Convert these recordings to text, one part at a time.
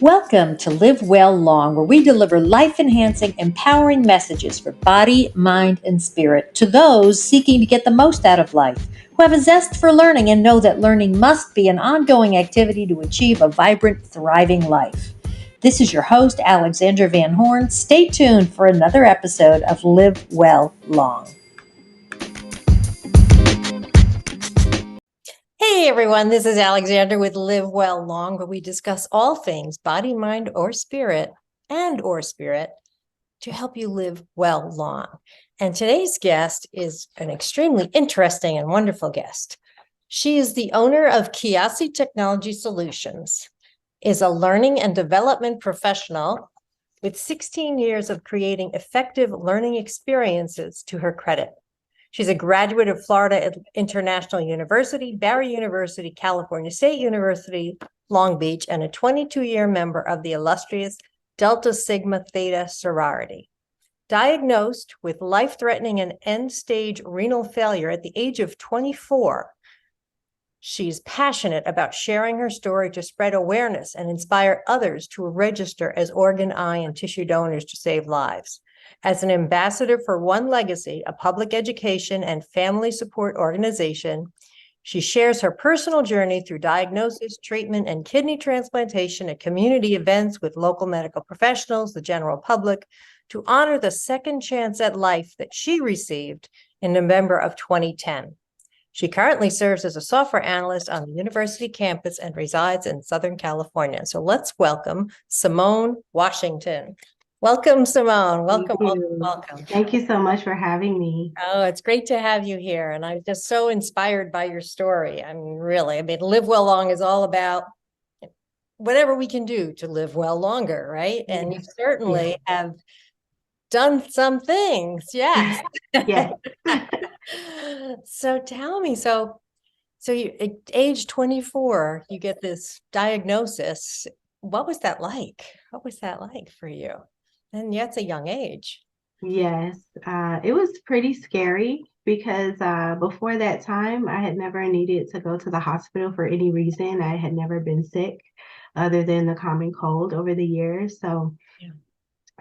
Welcome to Live Well Long, where we deliver life enhancing, empowering messages for body, mind, and spirit to those seeking to get the most out of life, who have a zest for learning and know that learning must be an ongoing activity to achieve a vibrant, thriving life. This is your host, Alexandra Van Horn. Stay tuned for another episode of Live Well Long. Hey everyone, this is Alexandra with Live Well Long, where we discuss all things body, mind, or spirit, to help you live well long. And today's guest is an extremely interesting and wonderful guest. She is the owner of Kiasi Technology Solutions, is a learning and development professional with 16 years of creating effective learning experiences to her credit. She's a graduate of Florida International University, Barry University, California State University, Long Beach, and a 22-year member of the illustrious Delta Sigma Theta Sorority. Diagnosed with life-threatening and end-stage renal failure at the age of 24, she's passionate about sharing her story to spread awareness and inspire others to register as organ, eye, and tissue donors to save lives. As an ambassador for OneLegacy, a public education and family support organization, she shares her personal journey through diagnosis, treatment, and kidney transplantation at community events with local medical professionals, the general public, to honor the second chance at life that she received in November of 2010. She currently serves as a software analyst on the university campus and resides in Southern California. So let's welcome Somone Washington. Welcome, Somone. Welcome. Thank you so much for having me. Oh, it's great to have you here. And I'm just so inspired by your story. I mean, Live Well Long is all about whatever we can do to live well longer, right? And you certainly have done some things. Yes. Yeah. So tell me, so you at age 24, you get this diagnosis. What was that like? What was that like for you? And yeah, it's a young age. Yes. It was pretty scary because before that time, I had never needed to go to the hospital for any reason. I had never been sick other than the common cold over the years. So Yeah.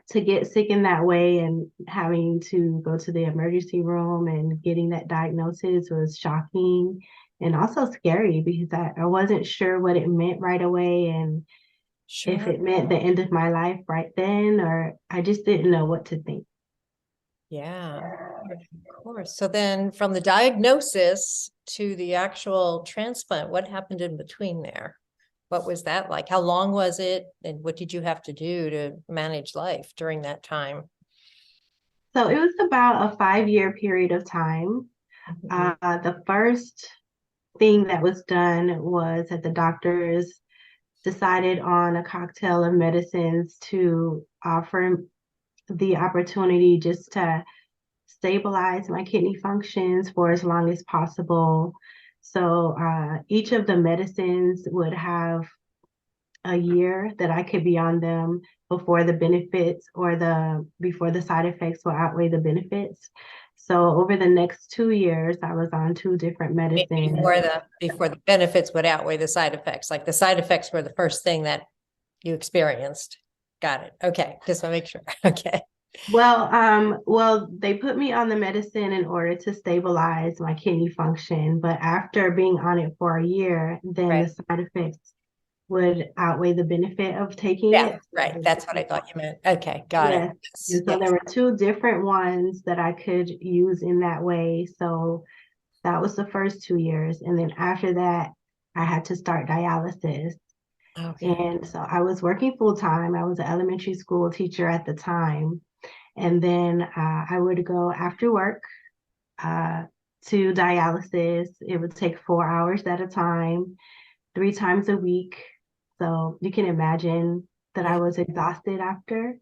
to get sick in that way and having to go to the emergency room and getting that diagnosis was shocking and also scary because I wasn't sure what it meant right away. And if Sure. it meant the end of my life right then, or I just didn't know what to think. Yeah, of course. So then from the diagnosis to the actual transplant, what happened in between there? What was that like? How long was it? And what did you have to do to manage life during that time? So it was about a 5 year period of time. Mhm. The first thing that was done was that the doctors decided on a cocktail of medicines to offer the opportunity just to stabilize my kidney functions for as long as possible. So each of the medicines would have a year that I could be on them before the benefits or before the side effects will outweigh the benefits. So over the next 2 years, I was on two different medicines. Before the benefits would outweigh the side effects, like the side effects were the first thing that you experienced. Got it. Okay, just want to make sure. Okay. Well, they put me on the medicine in order to stabilize my kidney function, but after being on it for a year, then Right. the side effects would outweigh the benefit of taking Yeah, it. right. That's what I thought you meant. Okay, got it. Yes. Yes, And so there yes. were two different ones that I could use in that way. So that was the first 2 years. And then after that, I had to start dialysis. Okay. And so I was working full time. I was an elementary school teacher at the time. And then I would go after work uh, to dialysis. It would take 4 hours at a time, 3 times a week. So you can imagine that I Yeah. was exhausted after.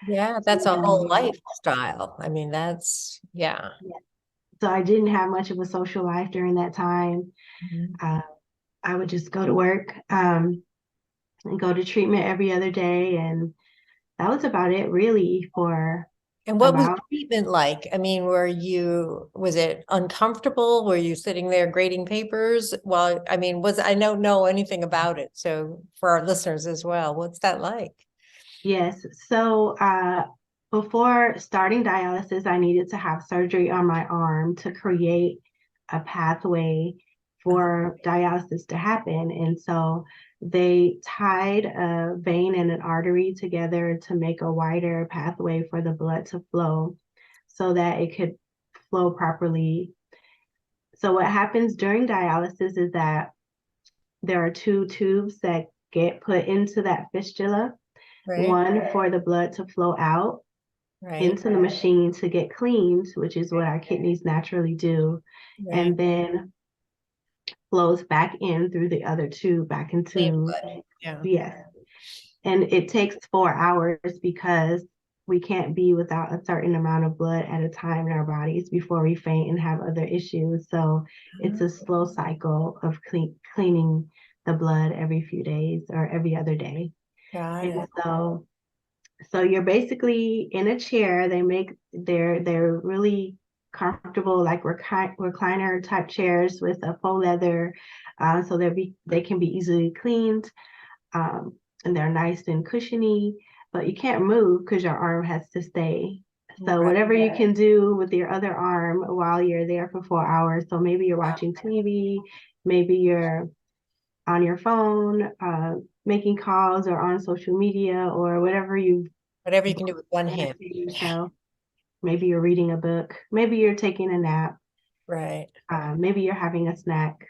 Yeah, that's a whole lifestyle. I mean, that's, yeah. Yeah. So I didn't have much of a social life during that time. Mhm. Uh, I would just go to work and go to treatment every other day. And that was about it really for And what was the about. treatment like? I mean, was it uncomfortable? Were you sitting there grading papers? Well, I mean, I don't know anything about it. So for our listeners as well, what's that like? Yes. So before starting dialysis, I needed to have surgery on my arm to create a pathway for dialysis to happen. And so they tied a vein and an artery together to make a wider pathway for the blood to flow so that it could flow properly. So what happens during dialysis is that there are two tubes that get put into that fistula, Right, one for the blood to flow out right, into the machine to get cleaned, which is what our kidneys naturally do, right. and then flows back in through the other tube back Clean into, blood. Yeah. yes. And it takes 4 hours because we can't be without a certain amount of blood at a time in our bodies before we faint and have other issues. So it's a slow cycle of cleaning the blood every few days or every other day. Got And it. so you're basically in a chair. They're really comfortable, like recliner type chairs with a faux leather, so they can be easily cleaned, and they're nice and cushiony. But you can't move because your arm has to stay. So Right. whatever you can do with your other arm while you're there for 4 hours. So maybe you're watching TV, maybe you're on your phone, making calls or on social media or whatever you Whatever you can do with one hand. entertain yourself. Maybe you're reading a book. Maybe you're taking a nap. Right, Maybe you're having a snack.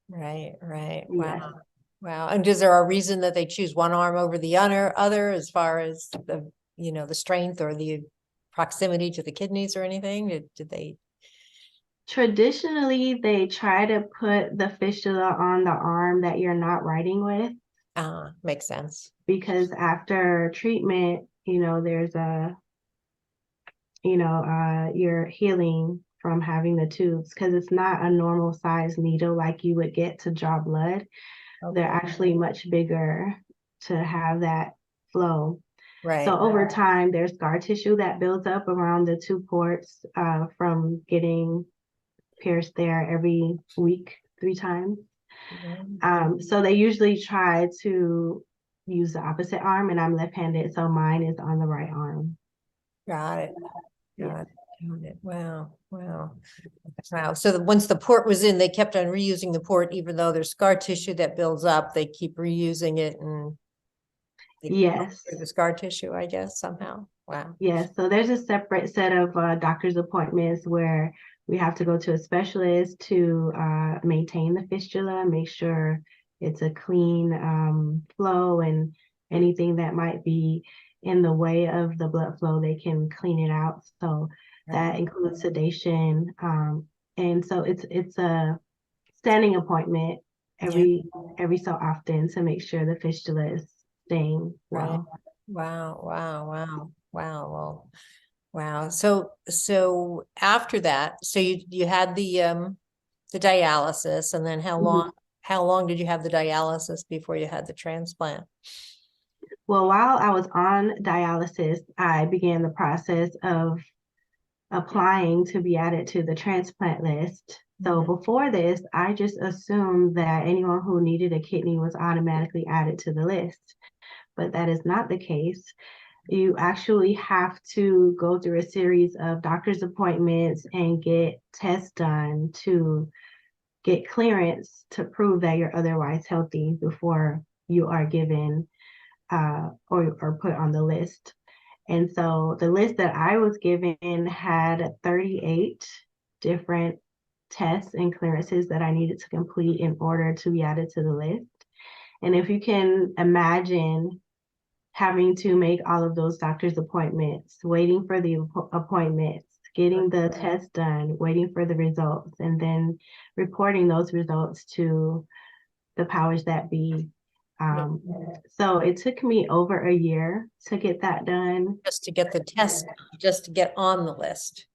right, right. Wow. Yes. Wow. And is there a reason that they choose one arm over the other as far as the strength or the proximity to the kidneys or anything? Did they? Traditionally, they try to put the fistula on the arm that you're not writing with Makes sense. because after treatment, there's you're healing from having the tubes because it's not a normal size needle like you would get to draw blood. They're Okay. actually much bigger to have that flow. Right. So over time, there's scar tissue that builds up around the two ports from getting pierced there every week, 3 times. So they usually try to use the opposite arm, and I'm left-handed, so mine is on the right arm. Got it. Yes. Got it. Got it. Wow. Wow. Wow. So once the port was in, they kept on reusing the port, even though there's scar tissue that builds up, they keep reusing it and they Yes. the scar tissue, I guess, somehow. Wow. Yes. So there's a separate set of doctor's appointments where we have to go to a specialist to maintain the fistula, make sure it's a clean flow, and anything that might be in the way of the blood flow, they can clean it out. So that includes sedation. And so it's a standing appointment Yeah. every so often to make sure the fistula is staying Right. well. Wow. Wow. Wow. Wow. Well, wow. So after that, so you had the dialysis, and then Mhm. how long did you have the dialysis before you had the transplant? Well, while I was on dialysis, I began the process of applying to be added to the transplant list. So Mhm. before this, I just assumed that anyone who needed a kidney was automatically added to the list, but that is not the case. You actually have to go through a series of doctor's appointments and get tests done to get clearance to prove that you're otherwise healthy before you are given or put on the list. And so the list that I was given had 38 different tests and clearances that I needed to complete in order to be added to the list. And if you can imagine having to make all of those doctor's appointments, waiting for the appointments, getting the test done, waiting for the results, and then reporting those results to the powers that be. Yeah. Um, so it took me over a year to get that done. Just to get the test, just to get on the list.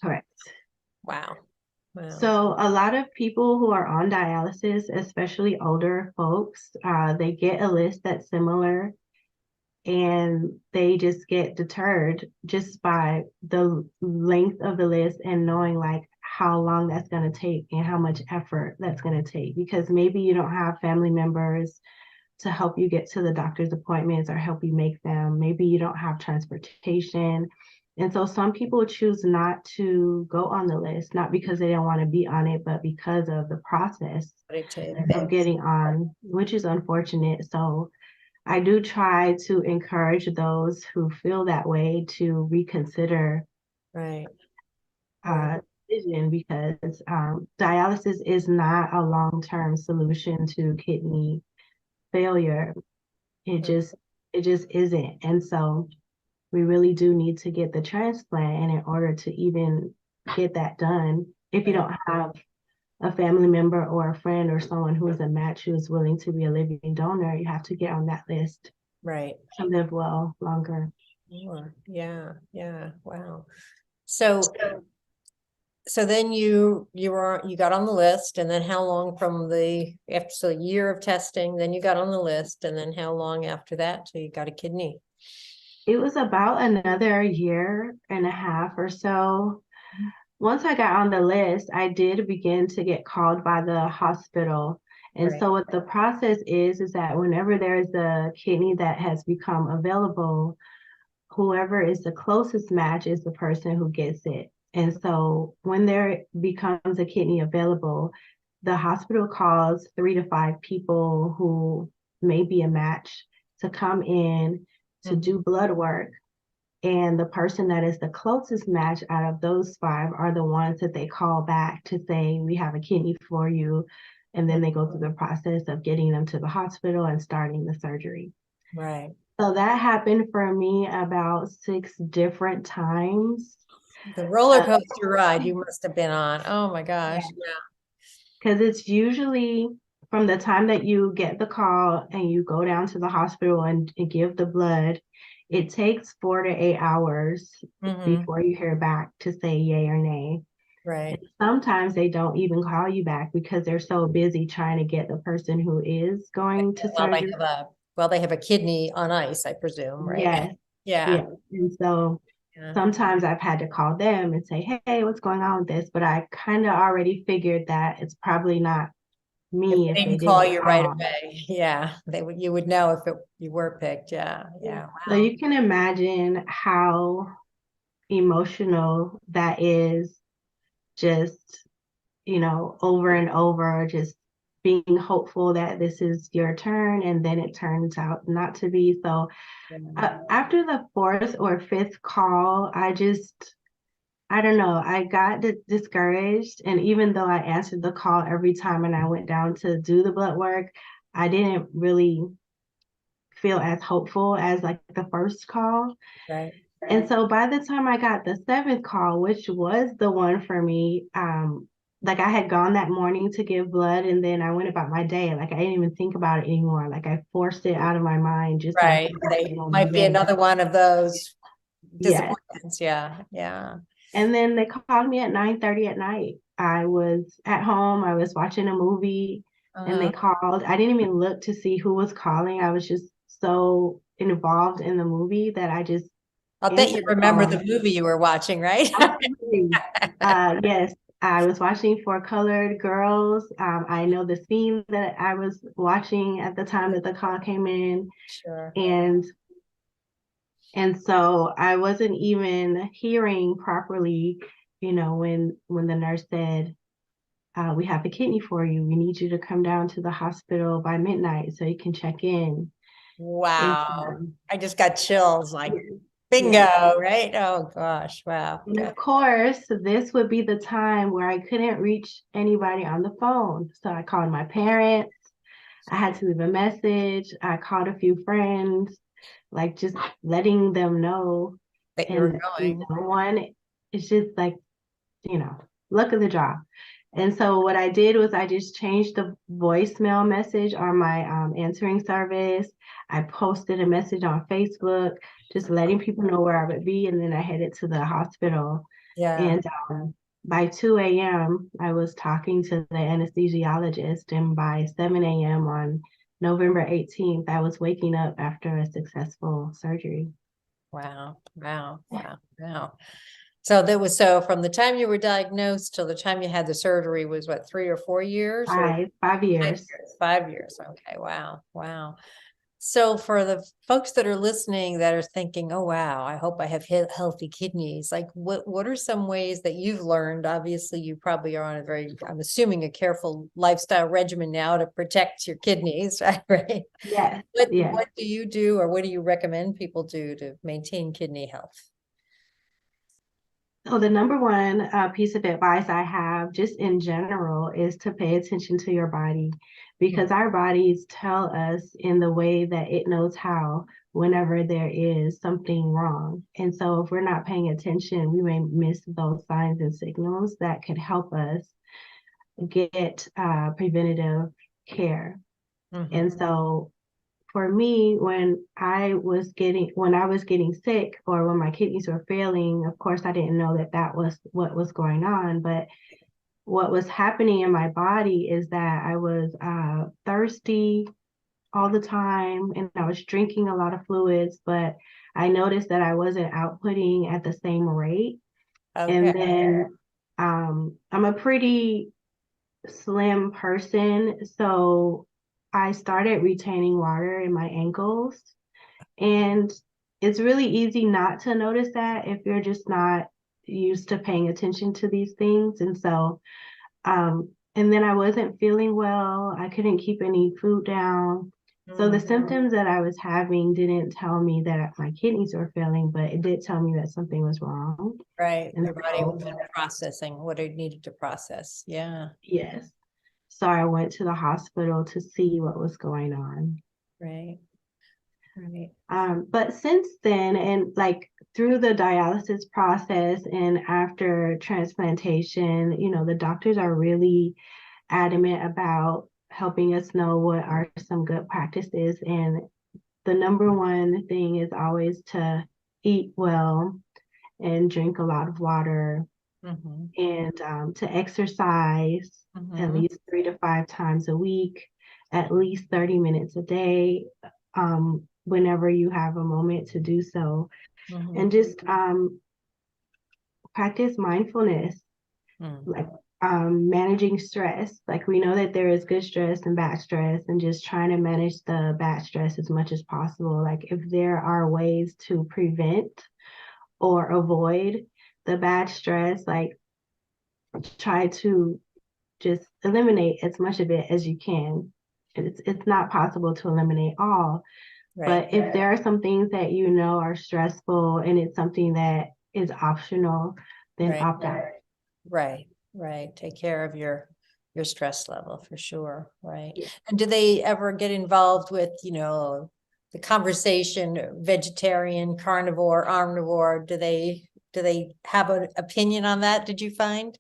Correct. Wow. Wow. So a lot of people who are on dialysis, especially older folks, they get a list that's similar and they just get deterred just by the length of the list and knowing like how long that's going to take and how much effort that's going to take, because maybe you don't have family members to help you get to the doctor's appointments or help you make them. Maybe you don't have transportation. And so some people choose not to go on the list, not because they don't want to be on it, but because of the process of getting on, which is unfortunate. So I do try to encourage those who feel that way to reconsider Right. decision, because dialysis is not a long-term solution to kidney failure. It just isn't. And so we really do need to get the transplant. And in order to even get that done, if you don't have a family member or a friend or someone who is a match who is willing to be a living donor, you have to get on that list. Right. To live well longer. Sure. Yeah. Yeah. Wow. So then you got on the list, and then how long from after a year of testing, then you got on the list, and then how long after that till you got a kidney? It was about another year and a half or so. Once I got on the list, I did begin to get called by the hospital. And Right. so what the process is that whenever there's a kidney that has become available, whoever is the closest match is the person who gets it. And so when there becomes a kidney available, the hospital calls 3 to 5 people who may be a match to come in to do blood work. And the person that is the closest match out of those 5 are the ones that they call back to say, we have a kidney for you. And then they go through the process of getting them to the hospital and starting the surgery. Right. So that happened for me about 6 different times. The roller coaster ride you must have been on. Oh my gosh. Yeah. Because it's usually from the time that you get the call and you go down to the hospital and give the blood, it takes 4 to 8 hours before you hear back to say yay or nay. Right. And sometimes they don't even call you back because they're so busy trying to get the person who is going to surgery. They have a kidney on ice, I presume, right? Yes. Yeah. And so sometimes I've had to call them and say, hey, what's going on with this? But I kind of already figured that it's probably not me if they didn't call you right away. Yeah. You would know if you were picked. Yeah. Yeah. So you can imagine how emotional that is, just, over and over, just being hopeful that this is your turn, and then it turns out not to be. So after the 4th or 5th call, I don't know, I got discouraged. And even though I answered the call every time and I went down to do the blood work, I didn't really feel as hopeful as like the first call. Right. And so by the time I got the 7th call, which was the one for me, like I had gone that morning to give blood and then I went about my day. Like I didn't even think about it anymore. Like I forced it out of my mind. Just right. They might be another one of those disappointments. Yeah. Yeah. And then they called me at 9:30 at night. I was at home. I was watching a movie and they called. I didn't even look to see who was calling. I was just so involved in the movie that I just I'll bet you remember the movie you were watching, right? Yes, I was watching Four Colored Girls. I know the scene that I was watching at the time that the call came in. Sure. And so I wasn't even hearing properly, when the nurse said, we have a kidney for you. We need you to come down to the hospital by midnight so you can check in. Wow. I just got chills, like bingo, right? Oh gosh, wow. And of course, this would be the time where I couldn't reach anybody on the phone. So I called my parents. I had to leave a message. I called a few friends, like just letting them know that you were going. No one, it's just like, luck of the draw. And so what I did was I just changed the voicemail message on my answering service. I posted a message on Facebook, just letting people know where I would be. And then I headed to the hospital. Yeah. And by 2 a.m., I was talking to the anesthesiologist. And by 7 a.m. on November 18th, I was waking up after a successful surgery. Wow, wow, wow, wow. So so from the time you were diagnosed till the time you had the surgery was what, 3 or 4 years or 5 years. 5 years? 5 years. Okay, wow, wow. So for the folks that are listening that are thinking, oh, wow, I hope I have healthy kidneys. Like what are some ways that you've learned? Obviously, you probably are on a very, I'm assuming, a careful lifestyle regimen now to protect your kidneys, right? Yes, yes. What do you do, or what do you recommend people do to maintain kidney health? So the number one piece of advice I have just in general is to pay attention to your body, because our bodies tell us in the way that it knows how whenever there is something wrong. And so if we're not paying attention, we may miss those signs and signals that could help us get preventative care. Mhm. And so for me, when I was getting sick or when my kidneys were failing, of course, I didn't know that that was what was going on. But what was happening in my body is that I was thirsty all the time and I was drinking a lot of fluids, but I noticed that I wasn't outputting at the same rate. Okay. And then I'm a pretty slim person, so I started retaining water in my ankles. And it's really easy not to notice that if you're just not used to paying attention to these things. And so, and then I wasn't feeling well. I couldn't keep any food down. So the symptoms that I was having didn't tell me that my kidneys were failing, but it did tell me that something was wrong. Right. And Your body so, wasn't processing what it needed to process. Yeah. yes. So I went to the hospital to see what was going on. Right. Right. But since then, and like through the dialysis process and after transplantation, the doctors are really adamant about helping us know what are some good practices. And the number one thing is always to eat well and drink a lot of water Mhm. and to exercise at Mhm. least 3 to 5 times a week, at least 30 minutes a day, whenever you have a moment to do so. And Mhm. just practice mindfulness, Mhm. like managing stress. Like we know that there is good stress and bad stress, and just trying to manage the bad stress as much as possible. Like if there are ways to prevent or avoid the bad stress, like try to just eliminate as much of it as you can. It's not possible to eliminate all, Right. but if there are some things that you know are stressful and it's something that is optional, then Right. opt out. Right. Right. Take care of your stress level for sure. Right. Yeah. And do they ever get involved with, the conversation, vegetarian, carnivore, omnivore? Do they have an opinion on that? Did you find?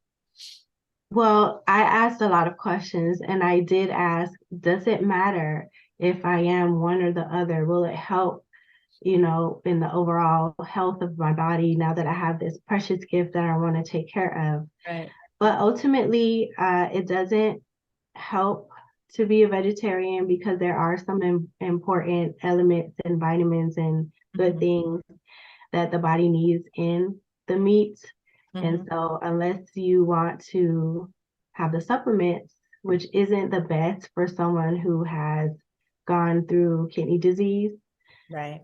Well, I asked a lot of questions and I did ask, does it matter if I am one or the other? Will it help, in the overall health of my body now that I have this precious gift that I want to take care of? Right. But ultimately, it doesn't help to be a vegetarian because there are some important elements and vitamins and good Mhm. things that the body needs in the meat. And Mhm. so, unless you want to have the supplements, which isn't the best for someone who has gone through kidney disease, Right.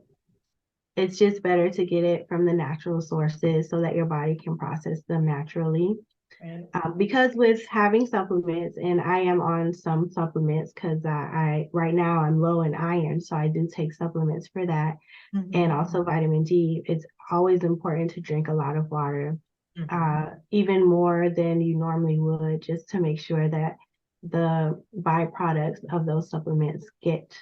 it's just better to get it from the natural sources so that your body can process them naturally. Right. Because with having supplements, and I am on some supplements because I right now I'm low in iron, so I do take supplements for that, and Mhm. also vitamin D. It's always important to drink a lot of water, Mhm. even more than you normally would, just to make sure that the byproducts of those supplements get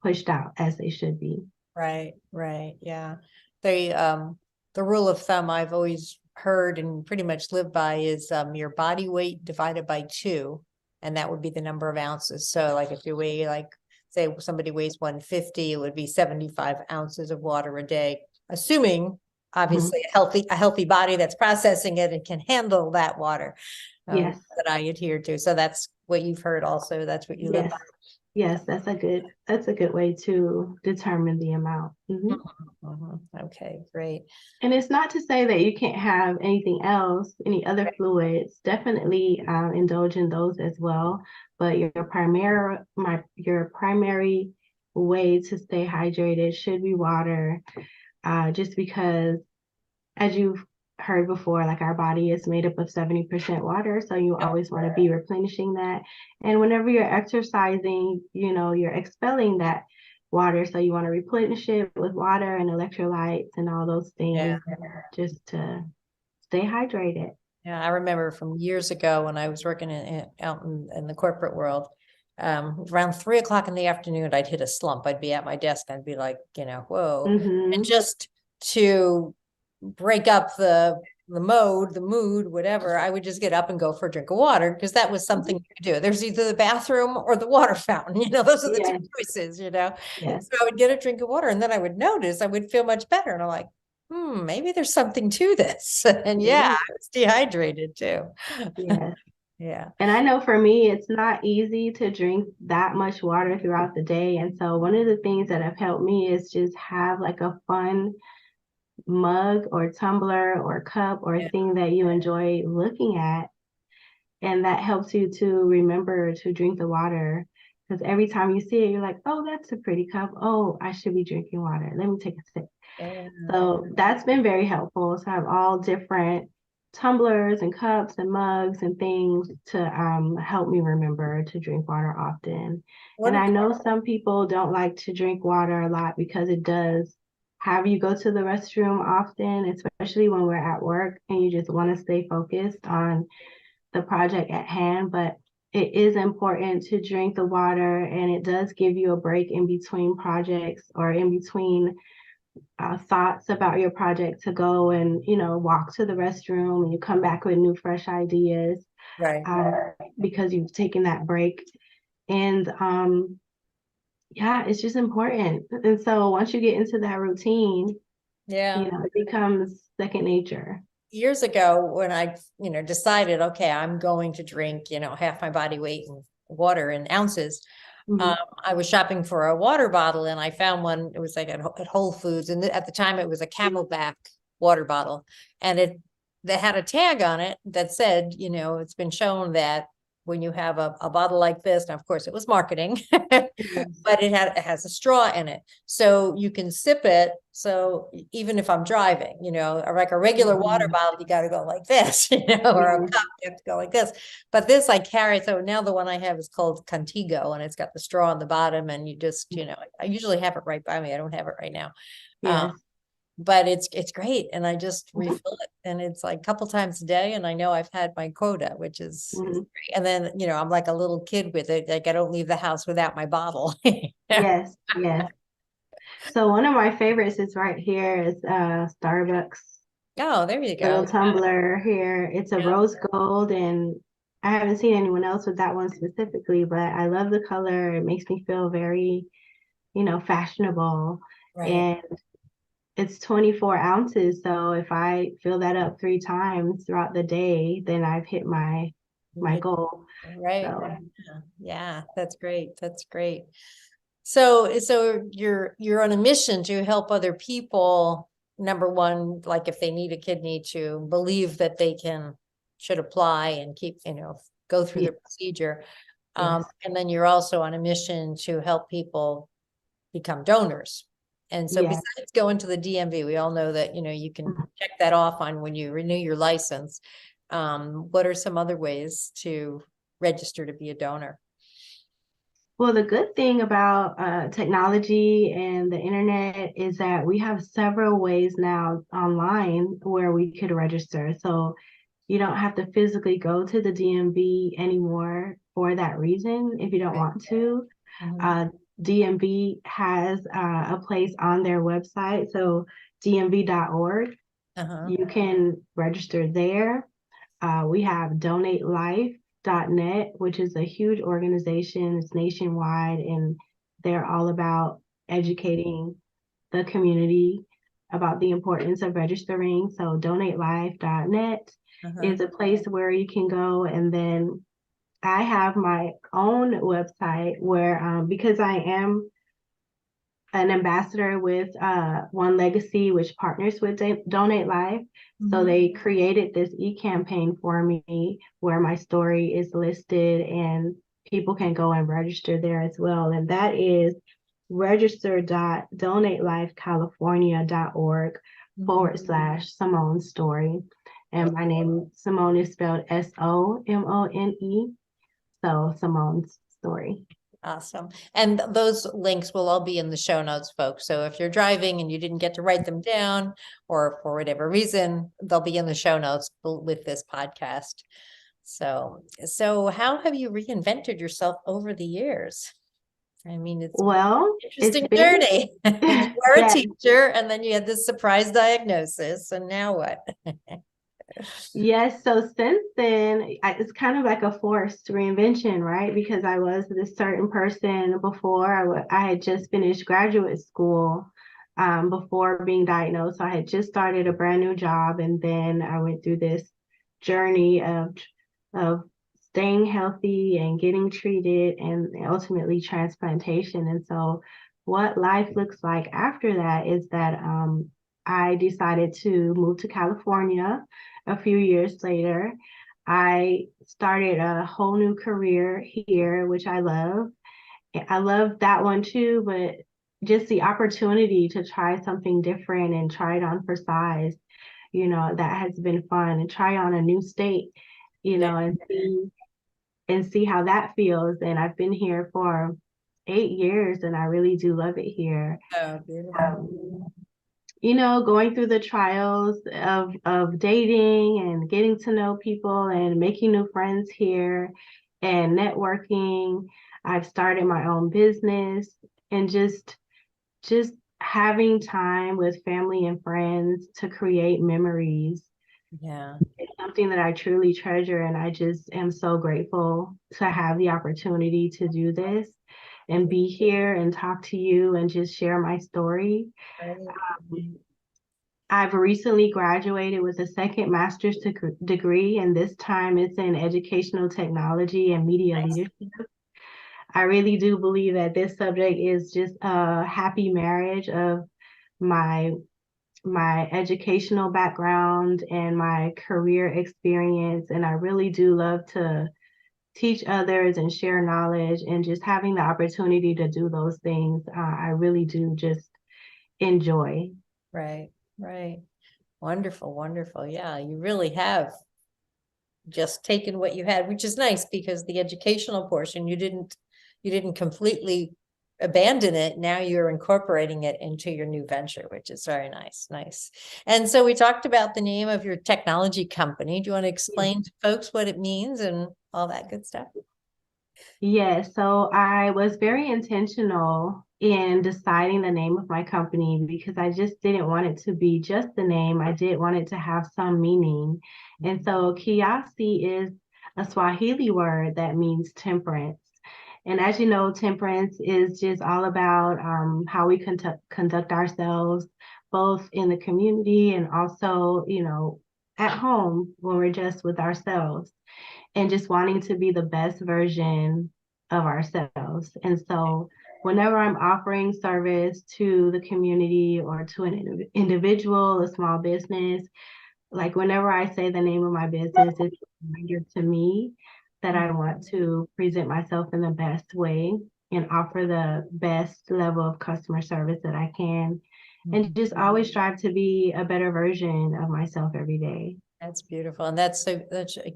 pushed out as they should be. Right, right, yeah. The rule of thumb I've always heard and pretty much lived by is your body weight divided by two, and that would be the number of ounces. So like if you weigh like, say somebody weighs 150, it would be 75 ounces of water a day, assuming Mhm. obviously a healthy body that's processing it and can handle that water Yes, that I adhere to. So that's what you've heard also. That's what you live yes, by. Yes, that's a good way to determine the amount. Mhm, mhm. Okay, great. And it's not to say that you can't have anything else, any other fluids. Definitely indulge in those as well. But your primary way to stay hydrated should be water. Just because, as you've heard before, like our body is made up of 70% water, so you Yep. always want to be replenishing that. And whenever you're exercising, you're expelling that water, so you want to replenish it with water and electrolytes and all those Yeah. things just to stay hydrated. Yeah, I remember from years ago when I was working out in the corporate world, around 3 o'clock in the afternoon, I'd hit a slump. I'd be at my desk. I'd be like, whoa. And Mm-hmm. just to break up the mood, whatever, I would just get up and go for a drink of water because that was something you could do. There's either the bathroom or the water fountain, those are the two Yes, choices. yes, So I would get a drink of water and then I would notice I would feel much better. And I'm like, maybe there's something to this. And yeah, yes, I was dehydrated too. yes. Yeah. And I know for me, it's not easy to drink that much water throughout the day. And so one of the things that have helped me is just have like a fun mug or tumbler or cup or Yeah. thing that you enjoy looking at. And that helps you to remember to drink the water. Because every time you see it, you're like, oh, that's a pretty cup. Oh, I should be drinking water. Let me take a sip. Yeah. So that's been very helpful to have all different tumblers and cups and mugs and things to help me remember to drink water often. One And of I the, know some people don't like to drink water a lot because it does have you go to the restroom often, especially when we're at work and you just want to stay focused on the project at hand. But it is important to drink the water, and it does give you a break in between projects or in between thoughts about your project to go and walk to the restroom and you come back with new fresh ideas right. because you've taken that break. And yeah, it's just important. And so once you get into that routine, Yeah. it becomes second nature. Years ago when I, decided, okay, I'm going to drink, half my body weight in water in ounces. Mhm. Um, I was shopping for a water bottle and I found one. It was like at Whole Foods, and at the time it was a Camelback water bottle, and they had a tag on it that said, it's been shown that when you have a bottle like this, now of course it was marketing, Yes. but it has a straw in it, so you can sip it. So even if I'm driving, or like a regular water Mhm. bottle, you got to go like this, or a Yes. cup, you have to go like this. But this I carry. So now the one I have is called Contigo, and it's got the straw on the bottom, and you just, I usually have it right by me. I don't have it right now. Um, Yes. but it's great, and I just refill it, and it's like a couple times a day, and I know I've had my quota, which is Mhm. great. And then I'm like a little kid with it, like I don't leave the house without my bottle. Yes. Yes. So one of my favorites is right here is Starbucks Oh, there you little go. tumbler here. It's a Yeah, rose gold, and I haven't seen anyone else with that one specifically, but I love the color. It makes me feel very, fashionable. right. And it's 24 ounces. So if I fill that up 3 times throughout the day, then I've hit my goal. Right, So right. Yeah, that's great. That's great. So you're on a mission to help other people. Number one, like if they need a kidney, to believe that they should apply and keep, go through the yeah, procedure. yes, And then you're also on a mission to help people become donors. And so yeah. besides going to the DMV, we all know that, you can check that off on when you renew your license. What are some other ways to register to be a donor? Well, the good thing about technology and the internet is that we have several ways now online where we could register. So you don't have to physically go to the DMV anymore for that reason if you don't Right. want to. Mhm. Uh, DMV has a place on their website, so dmv.org. Uh-huh. You can register there. We have donatelife.net, which is a huge organization. It's nationwide, and they're all about educating the community about the importance of registering. So donatelife.net Uh-huh. is a place where you can go, and then I have my own website where, because I am an ambassador with OneLegacy, which partners with Donate Life. So they created this e-campaign for me where my story is listed and people can go and register there as well. And that is register.donatelifecalifornia.org/Simone story. And my name, Simone, is spelled Somone. So Simone's story. Awesome. And those links will all be in the show notes, folks. So if you're driving and you didn't get to write them down, or for whatever reason, they'll be in the show notes with this podcast. So how have you reinvented yourself over the years? I mean, it's Well, interesting journey. You were a yeah. teacher, and then you had this surprise diagnosis, and now what? Yes, so since then, it's kind of like a forced reinvention, right? Because I was this certain person before. I had just finished graduate school before being diagnosed. So I had just started a brand new job, and then I went through this journey of staying healthy and getting treated, and ultimately transplantation. And so, what life looks like after that is that I decided to move to California a few years later. I started a whole new career here, which I love. I love that one too, but just the opportunity to try something different and try it on for size, that has been fun, and try on a new state, Yeah. and see how that feels. And I've been here for 8 years and I really do love it here. Oh, beautiful. Going through the trials of dating and getting to know people and making new friends here and networking. I've started my own business, and just having time with family and friends to create memories. Yeah. It's something that I truly treasure, and I just am so grateful to have the opportunity to do this and be here and talk to you and just share my story. I've recently graduated with a second master's degree, and this time it's in educational technology and media leadership. I really do believe that this subject is just a happy marriage of my my educational background and my career experience, and I really do love to teach others and share knowledge, and just having the opportunity to do those things, I really do just enjoy. Right. Right. Wonderful. Wonderful. Yeah, you really have just taken what you had, which is nice because the educational portion, you didn't completely abandon it. Now you're incorporating it into your new venture, which is very nice. Nice. And so we talked about the name of your technology company. Do you want to explain to folks what it means and all that good stuff? Yes, so I was very intentional in deciding the name of my company because I just didn't want it to be just the name. I did want it to have some meaning. And so Kiasi is a Swahili word that means temperance. And as you know, temperance is just all about how we conduct ourselves, both in the community and also, at home when we're just with ourselves, and just wanting to be the best version of ourselves. And so whenever I'm offering service to the community or to an individual, a small business, like whenever I say the name of my business, it's a reminder to me that I want to present myself in the best way and offer the best level of customer service that I can, and just always strive to be a better version of myself every day. That's beautiful. And that's a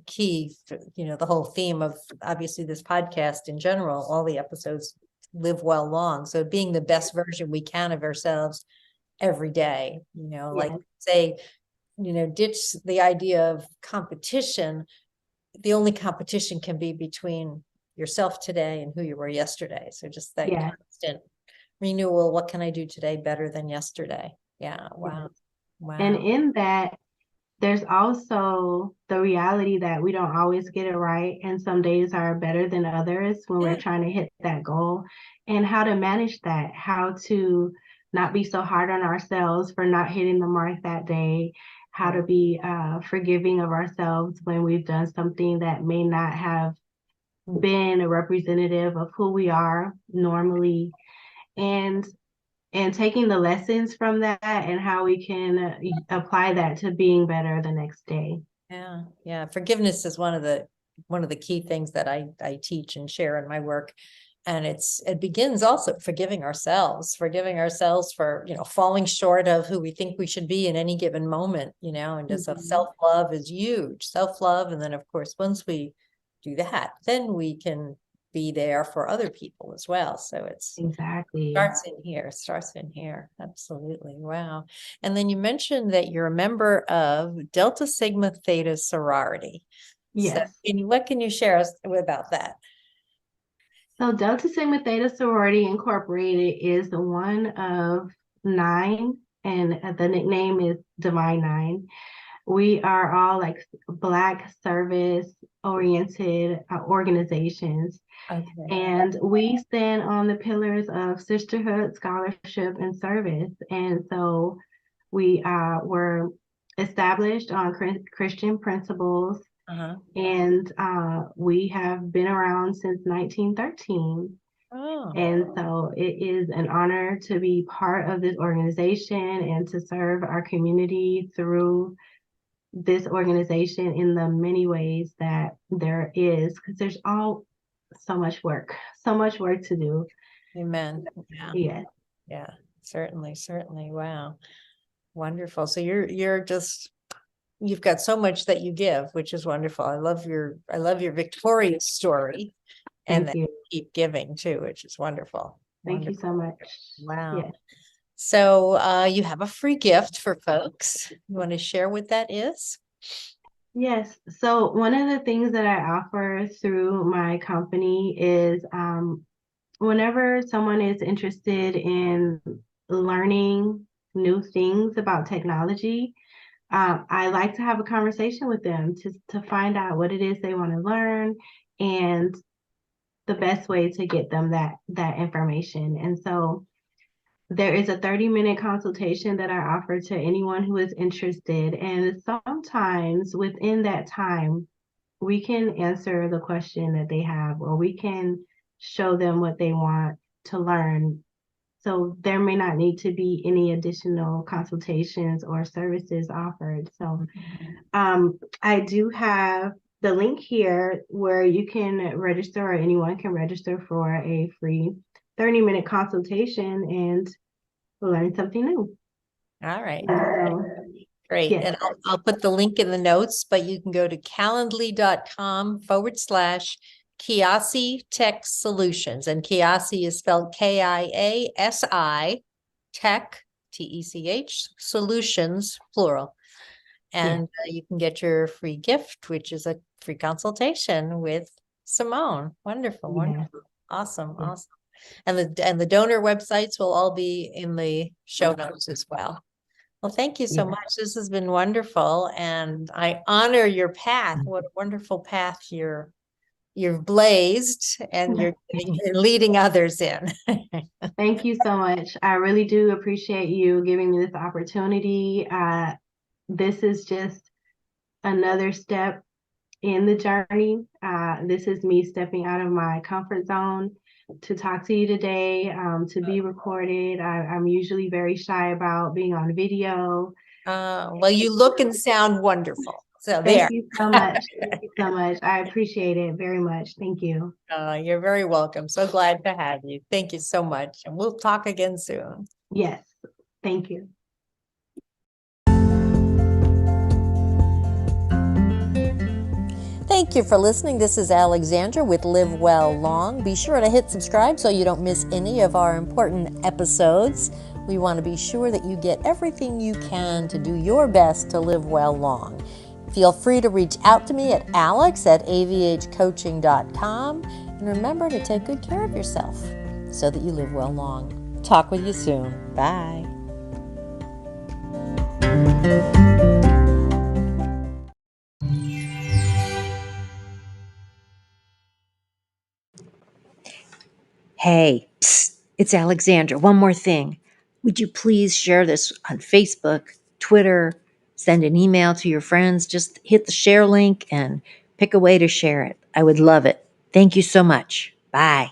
key for, the whole theme of obviously this podcast in general, all the episodes live well long. So being the best version we can of ourselves every day, like say, ditch the idea of competition. The only competition can be between yourself today and who you were yesterday. So just that constant renewal. What can I do today better than yesterday? Yeah. Wow. Wow. And in that, there's also the reality that we don't always get it right, and some days are better than others when we're trying to hit that goal, and how to manage that, how to not be so hard on ourselves for not hitting the mark that day, how to be forgiving of ourselves when we've done something that may not have been a representative of who we are normally, and taking the lessons from that and how we can apply that to being better the next day. Yeah, yeah. Forgiveness is one of the key things that I teach and share in my work. And it begins also forgiving ourselves for, falling short of who we think we should be in any given moment, and just self-love is huge. Self-love. And then of course, once we do that, then we can be there for other people as well. So Exactly. starts in here. Absolutely. Wow. And then you mentioned that you're a member of Delta Sigma Theta Sorority. Yes. So what can you share us about that? So Delta Sigma Theta Sorority Incorporated is the one of 9, and the nickname is Divine 9. We are all like Black service oriented organizations. Okay. And we stand on the pillars of sisterhood, scholarship, and service. And so we were established on Christian principles, and we have been around since 1913. Oh, And so it is an honor to be part of this organization and to serve our community through this organization in the many ways that there is, because there's so much work to do. amen. Yeah. Yes. Yeah, certainly. Wow. Wonderful. So you've got so much that you give, which is wonderful. I love your victorious story, and Thank that you. you keep giving too, which is wonderful. Thank you so much. Wow. Yes. So you have a free gift for folks. You want to share what that is? Yes. So one of the things that I offer through my company is whenever someone is interested in learning new things about technology, I like to have a conversation with them to find out what it is they want to learn and the best way to get them that information. And so there is a 30-minute consultation that I offer to anyone who is interested. And sometimes within that time, we can answer the question that they have, or we can show them what they want to learn. So there may not need to be any additional consultations or services offered. So I do have the link here where you can register, or anyone can register for a free 30-minute consultation and learn something new. All right. So, Great. yes. And I'll put the link in the notes, but you can go to calendly.com/Kiasi Tech Solutions. And Kiasi is spelled Kiasi, Tech, Tech, Solutions, plural. And you can get your free gift, which is a free consultation with Somone. Wonderful, wonderful. Awesome, awesome. And the donor websites will all be in the show notes as well. Well, thank you so much. This has been wonderful, and I honor your path. What a wonderful path you've blazed, and you're leading others in. Thank you so much. I really do appreciate you giving me this opportunity. This is just another step in the journey. This is me stepping out of my comfort zone to talk to you today, to be recorded. I'm usually very shy about being on video. Well, you look and sound wonderful. So there. Thank you so much. Thank you so much. I appreciate it very much. Thank you. You're very welcome. So glad to have you. Thank you so much. And we'll talk again soon. Yes. Thank you. Thank you for listening. This is Alexandra with Live Well Long. Be sure to hit subscribe so you don't miss any of our important episodes. We want to be sure that you get everything you can to do your best to live well long. Feel free to reach out to me at alex@avhcoaching.com. And remember to take good care of yourself so that you live well long. Talk with you soon. Bye. Hey, psst, it's Alexandra. One more thing. Would you please share this on Facebook, Twitter, send an email to your friends? Just hit the share link and pick a way to share it. I would love it. Thank you so much. Bye.